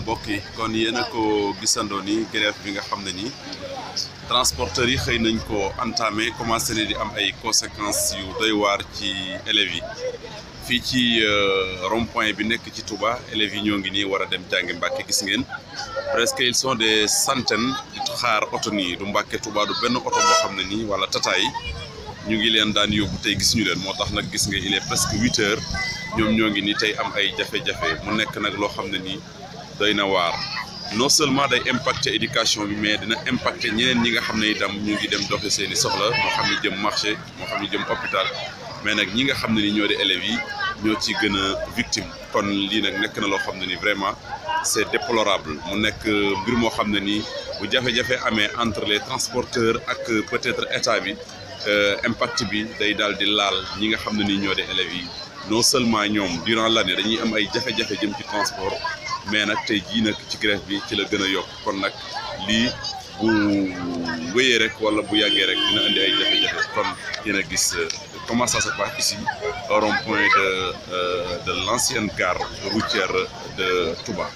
mbokk yi kon yéen a ko gisandoo ni grève bi nga xam ne nii transporteurs yi xëy nañ ko entamé commencé ne di am ay conséquences yu doy waar ci élèves yi fii ci rond-point bi nekk ci Touba élèves yi ñoo ngi nii war a dem jàngi Mbàkke gis ngeen presque ils sont des centaines di xaar oto nii du Mbàkke Touba du benn oto boo xam ne nii wala tata yi ñu ngi leen daan yóbbu tey gis ñu leen moo tax nag gis nga il est presque 8 heures ñoom ñoo ngi nii tey am ay jafe-jafe mu nekk nag loo xam ne nii doy na waar non seulement day impacter éducation bi mais dina impacter ñeneen ñi nga xam ne itam ñu ngi dem doxi seen i soxla moo xam ne jëm marché moo xam ne jëm hôpital mais nag ñi nga xam ne ni ñoo di élèves yi ñoo ci gën a victime kon lii nag nekk na loo xam ne ni vraiment c'est déplorable mu nekk mbir moo xam ne nii bu jafe-jafe amee entre les transporteurs ak peut-être état bi impact bi day daal di laal ñi nga xam ne nii ñoo di élèves yi non seulement ñoom durant l'année dañuy am ay jafe-jafe jëm ci transport mais nag tey jii nag ci grève bi ci la gën a yokk kon nag lii bu wéyee rek wala bu yàggee rek dina indi ay jafe-jafe kon yéen a gis comment ça se passe ici au rond-point de l'ancienne gare routière de Touba.